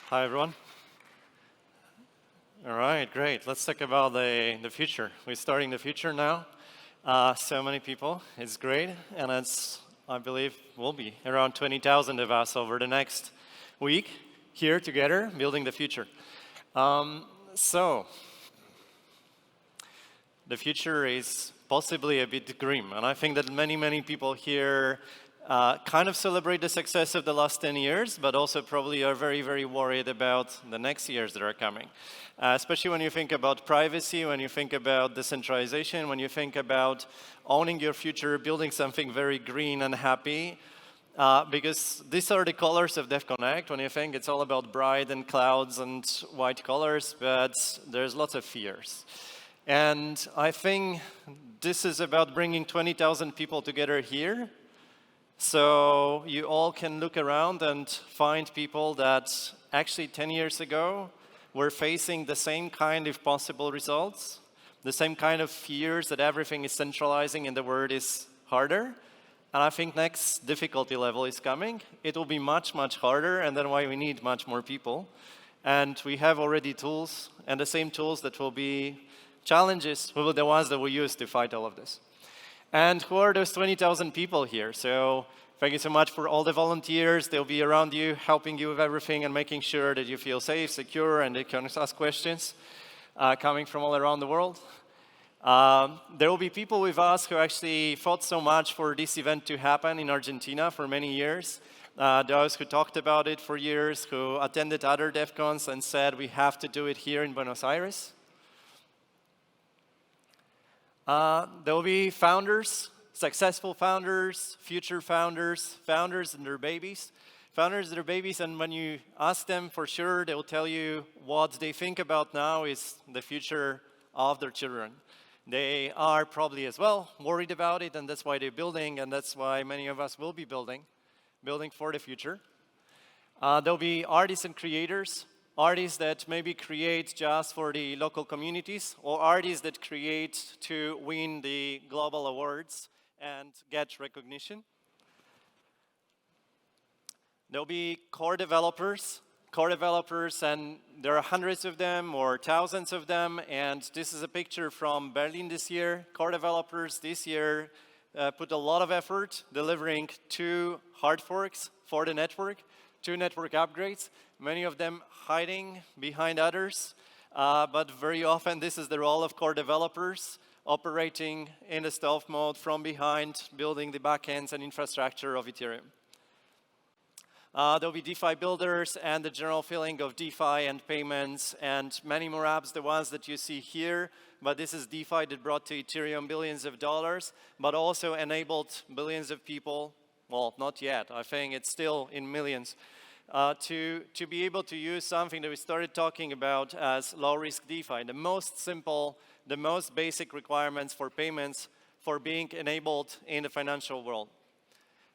Hi, everyone. All right, great. Let's talk about the future. We're starting the future now. So many people. It's great. And it's, I believe, will be around 20,000 of us over the next week here together building the future. So the future is possibly a bit grim. And I think that many people here kind of celebrate the success of the last 10 years, but also probably are very worried about the next years that are coming. Especially when you think about privacy, when you think about decentralization, when you think about owning your future, building something very green and happy. Because these are the colors of Devconnect. When you think it's all about bright and clouds and white colors, but there's lots of fears. And I think this is about bringing 20,000 people together here. So you all can look around and find people that actually 10 years ago were facing the same kind of possible results, the same kind of fears that everything is centralizing and the world is harder. And I think next difficulty level is coming. It will be much harder, and then why we need much more people. And we have already tools, and the same tools that will be challenges will be the ones that we use to fight all of this. And who are those 20,000 people here? So thank you so much for all the volunteers. They'll be around you, helping you with everything and making sure that you feel safe, secure, and they can ask questions coming from all around the world. There will be people with us who actually fought so much for this event to happen in Argentina for many years. Those who talked about it for years, who attended other Devcons and said we have to do it here in Buenos Aires. There will be founders, successful founders, future founders, founders and their babies. Founders and their babies, and when you ask them for sure, they will tell you what they think about now is the future of their children. They are probably as well worried about it, and that's why they're building, and that's why many of us will be building for the future. There'll be artists and creators. Artists that maybe create just for the local communities, or artists that create to win the global awards and get recognition. There'll be core developers, and there are hundreds of them or thousands of them, and this is a picture from Berlin this year. Core developers this year put a lot of effort delivering 2 hard forks for the network, 2 network upgrades, many of them hiding behind others, but very often this is the role of core developers, operating in a stealth mode from behind, building the backends and infrastructure of Ethereum. There'll be DeFi builders and the general feeling of DeFi and payments and many more apps, the ones that you see here, but this is DeFi that brought to Ethereum billions of dollars, but also enabled billions of people. Well, not yet. I think it's still in millions. To be able to use something that we started talking about as low-risk DeFi, the most simple, the most basic requirements for payments for being enabled in the financial world.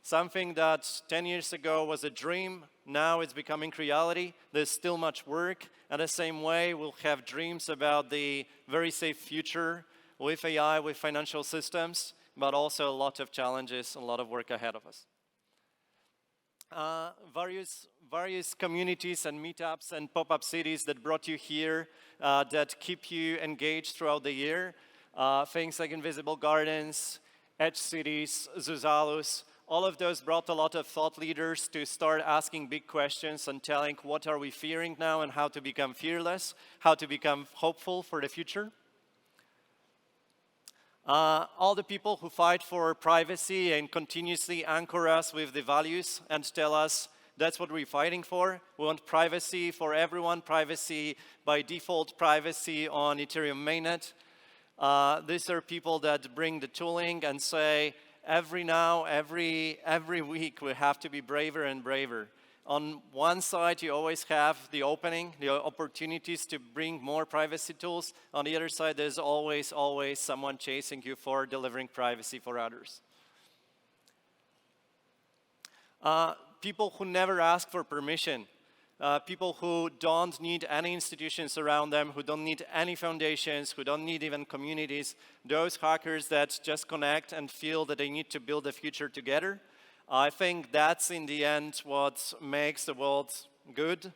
Something that 10 years ago was a dream, now it's becoming reality. There's still much work, and the same way we'll have dreams about the very safe future with AI, with financial systems, but also a lot of challenges and a lot of work ahead of us. Various communities and meetups and pop-up cities that brought you here, that keep you engaged throughout the year. Things like Invisible Gardens, Edge Cities, Zuzalus, all of those brought a lot of thought leaders to start asking big questions and telling what are we fearing now and how to become fearless, how to become hopeful for the future. All the people who fight for privacy and continuously anchor us with the values and tell us that's what we're fighting for. We want privacy for everyone, privacy by default, privacy on Ethereum mainnet. These are people that bring the tooling and say every week we have to be braver and braver. On one side, you always have the opening, the opportunities to bring more privacy tools. On the other side, there's always someone chasing you for delivering privacy for others. People who never ask for permission. People who don't need any institutions around them, who don't need any foundations, who don't need even communities. Those hackers that just connect and feel that they need to build a future together. I think that's in the end what makes the world good.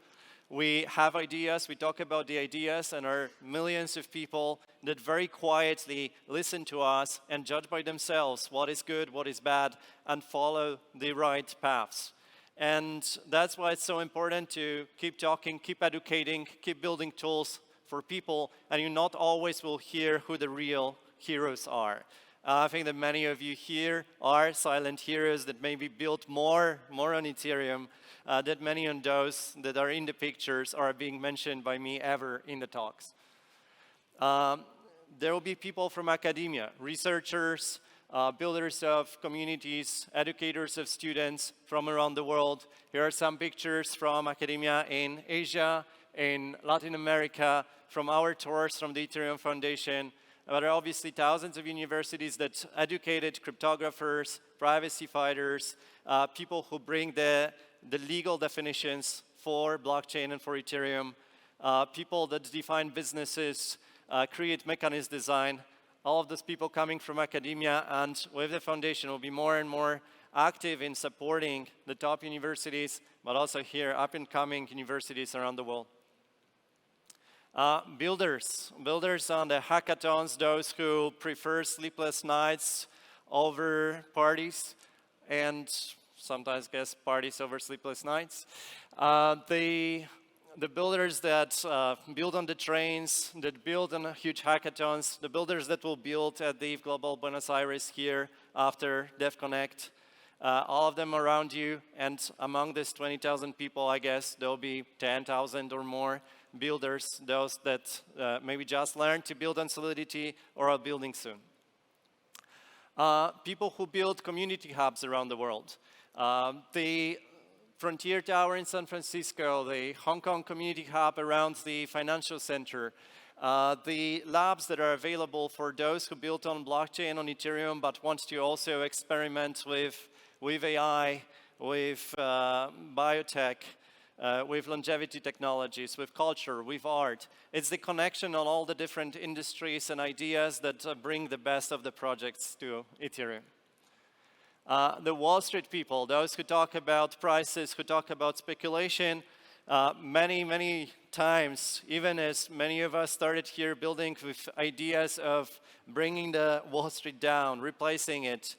We have ideas, we talk about the ideas, and are millions of people that very quietly listen to us and judge by themselves what is good, what is bad, and follow the right paths. And that's why it's so important to keep talking, keep educating, keep building tools for people, and you not always will hear who the real heroes are. I think that many of you here are silent heroes that maybe built more on Ethereum than many of those that are in the pictures or are being mentioned by me ever in the talks. There will be people from academia, researchers, builders of communities, educators of students from around the world. Here are some pictures from academia in Asia, in Latin America, from our tours from the Ethereum Foundation. There are obviously thousands of universities that educated cryptographers, privacy fighters, people who bring the legal definitions for blockchain and for Ethereum, people that define businesses, create mechanism design. All of those people coming from academia, and with the foundation will be more and more active in supporting the top universities, but also here up-and-coming universities around the world. Builders on the hackathons, those who prefer sleepless nights over parties, and sometimes guess parties over sleepless nights. The builders that build on the trains, that build on huge hackathons, the builders that will build at the Global Buenos Aires here after Devconnect, all of them around you, and among these 20,000 people, I guess, there will be 10,000 or more builders, those that maybe just learned to build on Solidity or are building soon. People who build community hubs around the world. The Frontier Tower in San Francisco, the Hong Kong Community Hub around the financial center, the labs that are available for those who built on blockchain, on Ethereum, but want to also experiment with AI, with biotech, with longevity technologies, with culture, with art. It's the connection on all the different industries and ideas that bring the best of the projects to Ethereum. The Wall Street people, those who talk about prices, who talk about speculation, many times, even as many of us started here building with ideas of bringing the Wall Street down, replacing it,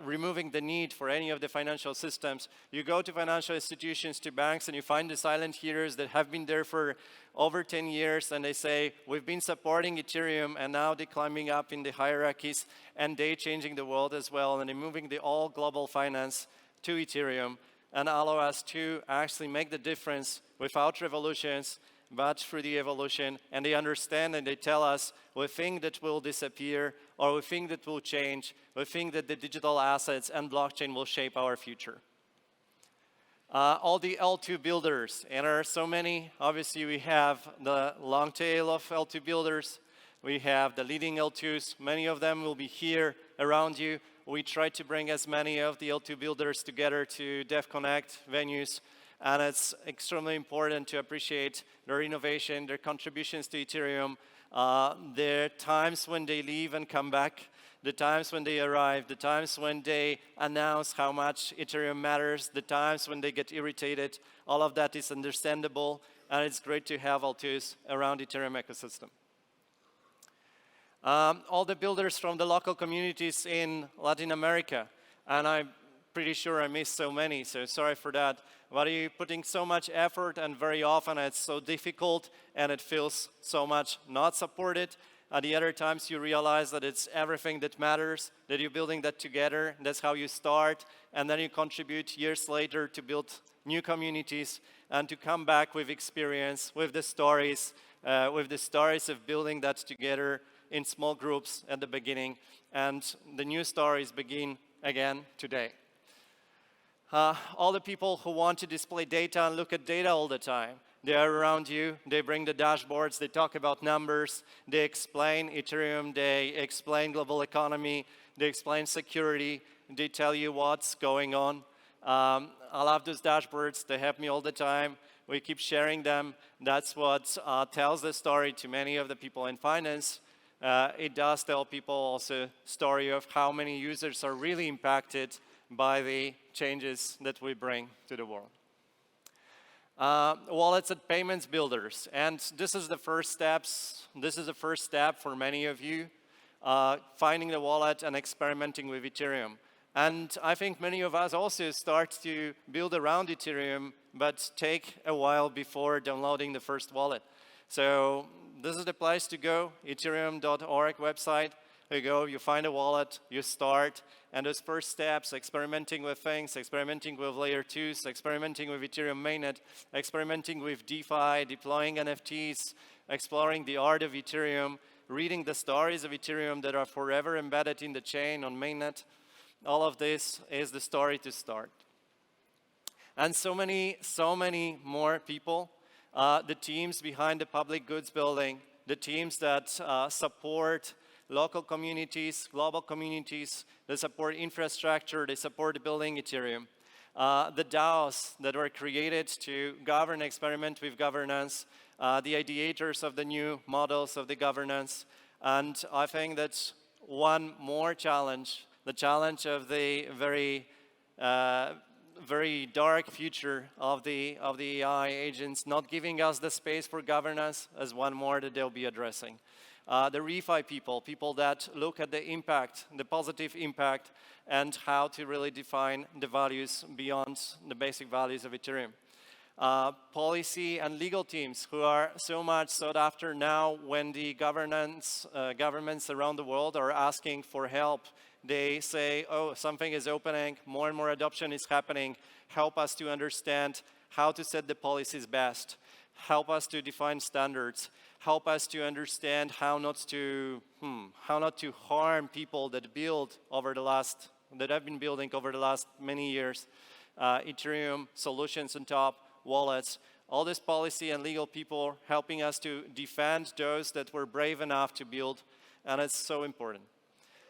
removing the need for any of the financial systems. You go to financial institutions, to banks, and you find the silent heroes that have been there for over 10 years, and they say, we've been supporting Ethereum, and now they're climbing up in the hierarchies, and they're changing the world as well, and they're moving the all global finance to Ethereum, and allow us to actually make the difference without revolutions, but through the evolution. And they understand and they tell us, we think that will disappear, or we think that will change, we think that the digital assets and blockchain will shape our future. All the L2 builders, and there are so many. Obviously, we have the long tail of L2 builders. We have the leading L2s. Many of them will be here around you. We try to bring as many of the L2 builders together to Devconnect venues, and it's extremely important to appreciate their innovation, their contributions to Ethereum, their times when they leave and come back, the times when they arrive, the times when they announce how much Ethereum matters, the times when they get irritated. All of that is understandable, and it's great to have L2s around the Ethereum ecosystem. All the builders from the local communities in Latin America, and I'm pretty sure I missed so many, so sorry for that. But you're putting so much effort, and very often it's so difficult, and it feels so much not supported. At the other times you realize that it's everything that matters, that you're building that together, that's how you start, and then you contribute years later to build new communities and to come back with experience, with the stories of building that together in small groups at the beginning, and the new stories begin again today. All the people who want to display data and look at data all the time, they are around you, they bring the dashboards, they talk about numbers, they explain Ethereum, they explain global economy, they explain security, they tell you what's going on. I love those dashboards, they help me all the time. We keep sharing them. That's what tells the story to many of the people in finance. It does tell people also story of how many users are really impacted by the changes that we bring to the world. Wallets and payments builders. And this is the first steps. This is the first step for many of you, finding the wallet and experimenting with Ethereum. And I think many of us also start to build around Ethereum, but take a while before downloading the first wallet. So this is the place to go, ethereum.org website. You go, you find a wallet, you start, and those first steps, experimenting with things, experimenting with layer 2s, experimenting with Ethereum mainnet, experimenting with DeFi, deploying NFTs, exploring the art of Ethereum, reading the stories of Ethereum that are forever embedded in the chain on mainnet. All of this is the story to start. And so many more people, the teams behind the public goods building, the teams that support local communities, global communities, they support infrastructure, they support building Ethereum. The DAOs that were created to govern, experiment with governance, the ideators of the new models of the governance. And I think that's one more challenge, the challenge of the very dark future of the AI agents, not giving us the space for governance as one more that they'll be addressing. The refi people that look at the impact, the positive impact, and how to really define the values beyond the basic values of Ethereum. Policy and legal teams who are so much sought after now when the governments around the world are asking for help. They say, oh, something is opening, more and more adoption is happening. Help us to understand how to set the policies best. Help us to define standards. Help us to understand how not to harm people that have been building over the last many years. Ethereum solutions on top, wallets, all this policy and legal people helping us to defend those that were brave enough to build, and it's so important.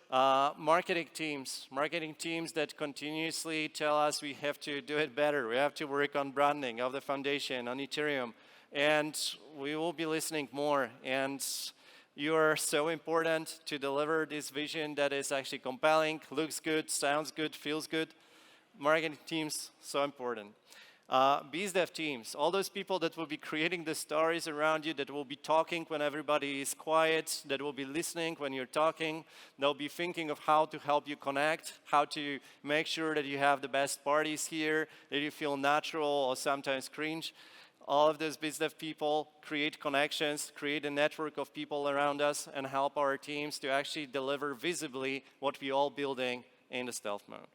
Marketing teams that continuously tell us we have to do it better, we have to work on branding of the foundation, on Ethereum, and we will be listening more. And you are so important to deliver this vision that is actually compelling, looks good, sounds good, feels good. Marketing teams, so important. BizDev teams, all those people that will be creating the stories around you, that will be talking when everybody is quiet, that will be listening when you're talking. They'll be thinking of how to help you connect, how to make sure that you have the best parties here, that you feel natural or sometimes cringe. All of those BizDev people create connections, create a network of people around us, and help our teams to actually deliver visibly what we're all building in the stealth mode.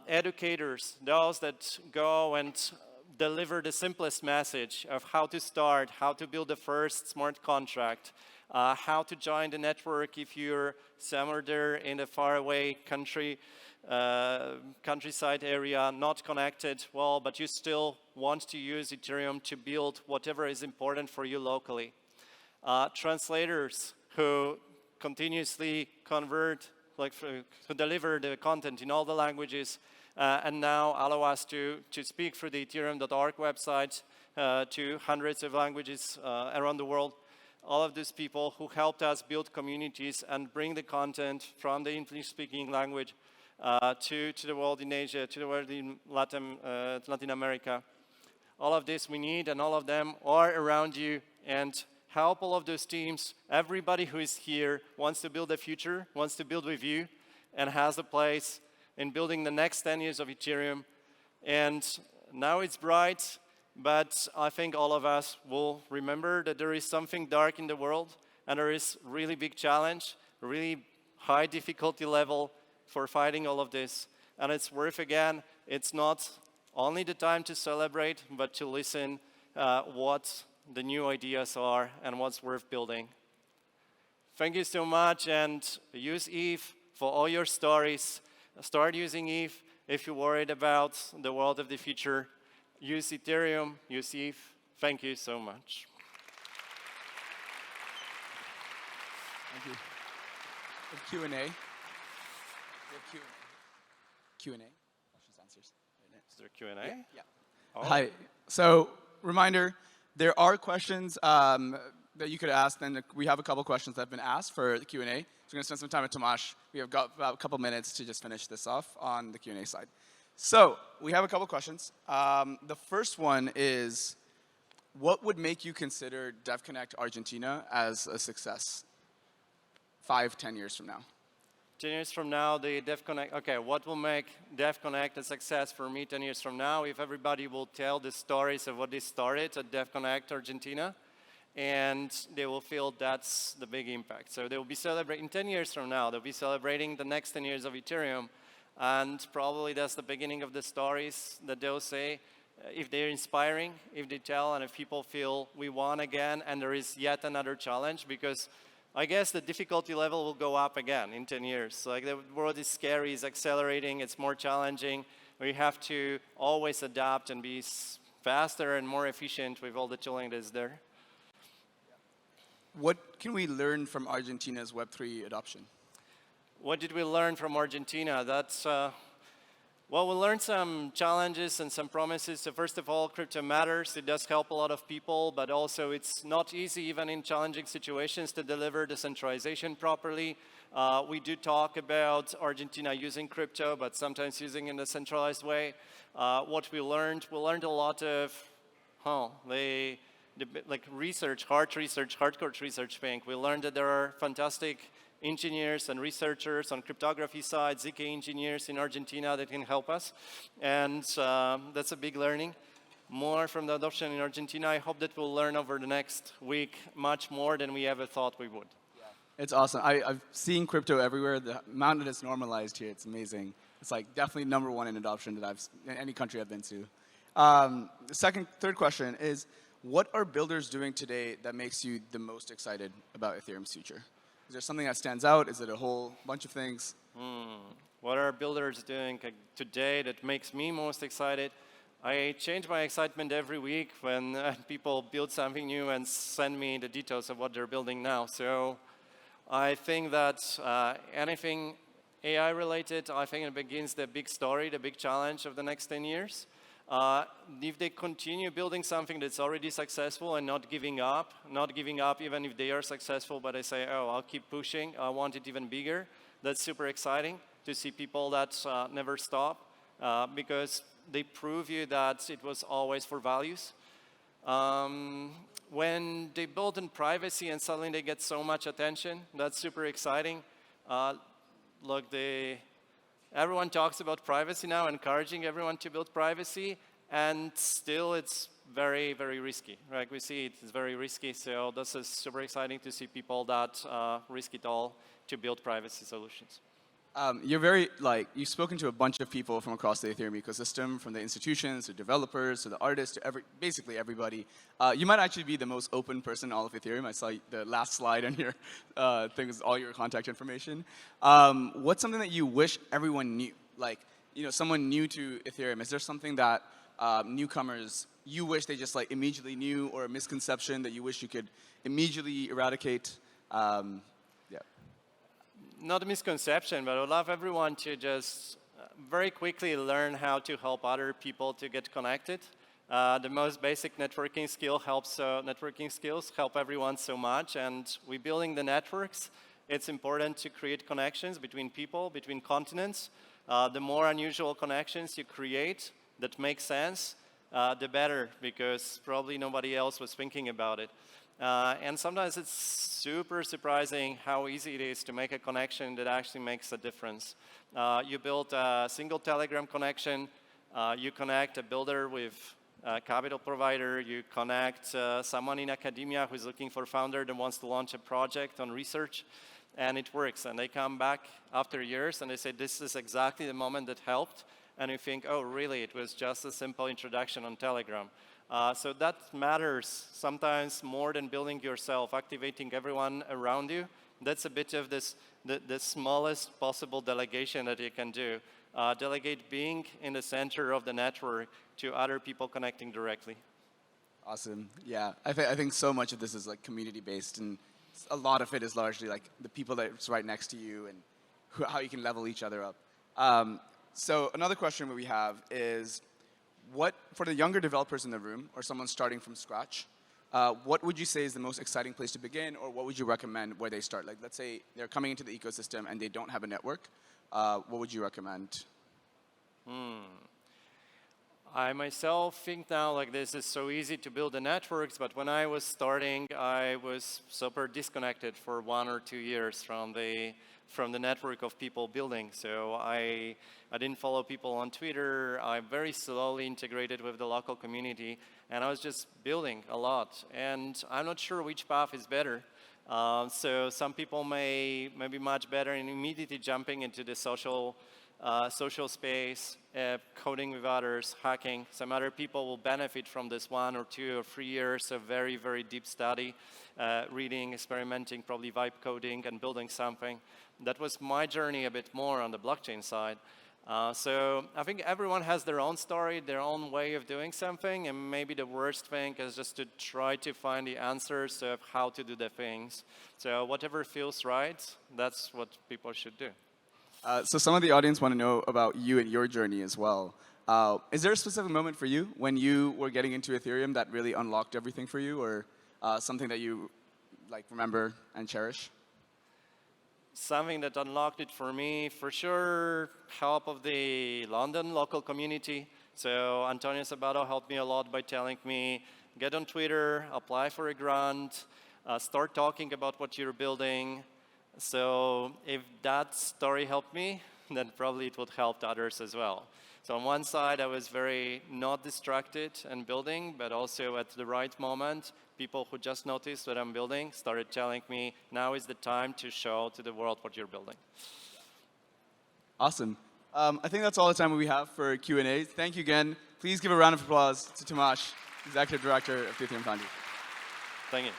Educators, those that go and deliver the simplest message of how to start, how to build the first smart contract, how to join the network if you're somewhere there in a faraway countryside area, not connected well, but you still want to use Ethereum to build whatever is important for you locally. Translators who continuously convert, to deliver the content in all the languages, and now allow us to speak through the Ethereum.org website to hundreds of languages around the world. All of these people who helped us build communities and bring the content from the English-speaking language to the world in Asia, to the world in Latin America. All of this we need, and all of them are around you, and help all of those teams. Everybody who is here wants to build a future, wants to build with you, and has a place in building the next 10 years of Ethereum. And now it's bright, but I think all of us will remember that there is something dark in the world, and there is really big challenge, really high difficulty level for fighting all of this. And it's worth, again, it's not only the time to celebrate, but to listen what the new ideas are and what's worth building. Thank you so much, and use ETH for all your stories. Start using ETH if you're worried about the world of the future. Use Ethereum, use ETH. Thank you so much. Thank you. Q&A. We have Q&A. Questions, answers. Is there Q&A? Yeah. Oh. Hi. So, reminder, there are questions that you could ask. Then we have a couple questions that have been asked for the Q&A. So we're going to spend some time with Tomasz. We have got about a couple minutes to just finish this off on the Q&A side. So we have a couple questions. The first one is, what would make you consider Devconnect Argentina as a success 5, 10 years from now? 10 years from now, the Devconnect, okay, what will make Devconnect a success for me 10 years from now? If everybody will tell the stories of what they started at Devconnect Argentina, and they will feel that's the big impact. So they will be celebrating 10 years from now, they'll be celebrating the next 10 years of Ethereum, and probably that's the beginning of the stories that they'll say. If they're inspiring, if they tell, and if people feel we won again, and there is yet another challenge, because I guess the difficulty level will go up again in 10 years. Like the world is scary, it's accelerating, it's more challenging. We have to always adapt and be faster and more efficient with all the tooling that's there. What can we learn from Argentina's Web3 adoption? What did we learn from Argentina? That's, well, we learned some challenges and some promises. So first of all, crypto matters. It does help a lot of people, but also it's not easy, even in challenging situations, to deliver decentralization properly. We do talk about Argentina using crypto, but sometimes using in a centralized way. What we learned a lot of, like research, hardcore research thing. We learned that there are fantastic engineers and researchers on cryptography side, ZK engineers in Argentina that can help us. And that's a big learning. More from the adoption in Argentina. I hope that we'll learn over the next week much more than we ever thought we would. Yeah. It's awesome. I've seen crypto everywhere. The amount that it's normalized here, it's amazing. It's like definitely #1 in adoption that in any country I've been to. The third question is, what are builders doing today that makes you the most excited about Ethereum's future? Is there something that stands out? Is it a whole bunch of things? What are builders doing today that makes me most excited? I change my excitement every week when people build something new and send me the details of what they're building now. So I think that anything AI related, I think it begins the big story, the big challenge of the next 10 years. If they continue building something that's already successful and not giving up even if they are successful, but they say, oh, I'll keep pushing, I want it even bigger, that's super exciting to see people that never stop because they prove you that it was always for values. When they build in privacy and suddenly they get so much attention, that's super exciting. Look, everyone talks about privacy now, encouraging everyone to build privacy, and still it's very, very risky. Right? We see it's very risky, so this is super exciting to see people that risk it all to build privacy solutions. You've spoken to a bunch of people from across the Ethereum ecosystem, from the institutions to developers to the artists to basically everybody. You might actually be the most open person in all of Ethereum. I saw the last slide on your thing is all your contact information. What's something that you wish everyone knew? Like, someone new to Ethereum, is there something that newcomers, you wish they just like immediately knew, or a misconception that you wish you could immediately eradicate? Not a misconception, but I would love everyone to just very quickly learn how to help other people to get connected. The most basic networking skills help everyone so much, and we're building the networks. It's important to create connections between people, between continents. The more unusual connections you create that make sense, the better, because probably nobody else was thinking about it. And sometimes it's super surprising how easy it is to make a connection that actually makes a difference. You build a single Telegram connection, you connect a builder with a capital provider, you connect someone in academia who's looking for a founder that wants to launch a project on research, and it works. And they come back after years and they say, this is exactly the moment that helped. And you think, oh, really, it was just a simple introduction on Telegram. So that matters sometimes more than building yourself, activating everyone around you. That's a bit of the smallest possible delegation that you can do. Delegate being in the center of the network to other people connecting directly. Awesome. Yeah, I think so much of this is like community-based, and a lot of it is largely like the people that's right next to you and how you can level each other up. So another question that we have is, what, for the younger developers in the room, or someone starting from scratch, what would you say is the most exciting place to begin, or what would you recommend where they start? Like, let's say they're coming into the ecosystem and they don't have a network. What would you recommend? I myself think now like this is so easy to build the networks, but when I was starting, I was super disconnected for 1 or 2 years from the network of people building. So I didn't follow people on Twitter. I very slowly integrated with the local community, and I was just building a lot. And I'm not sure which path is better. So some people may be much better in immediately jumping into the social space, coding with others, hacking. Some other people will benefit from this 1 or 2 or 3 years of very, very deep study, reading, experimenting, probably vibe coding and building something. That was my journey a bit more on the blockchain side. So I think everyone has their own story, their own way of doing something, and maybe the worst thing is just to try to find the answers of how to do the things. So whatever feels right, that's what people should do. So some of the audience want to know about you and your journey as well. Is there a specific moment for you when you were getting into Ethereum that really unlocked everything for you, or something that you remember and cherish? Something that unlocked it for me, for sure, help of the London local community. So Antonio Sabato helped me a lot by telling me, get on Twitter, apply for a grant, start talking about what you're building. So if that story helped me, then probably it would help others as well. So on one side, I was very not distracted and building, but also at the right moment, people who just noticed what I'm building started telling me, now is the time to show to the world what you're building. Awesome. I think that's all the time we have for Q&A. Thank you again. Please give a round of applause to Tomasz, Executive Director of the Ethereum Foundation. Thank you.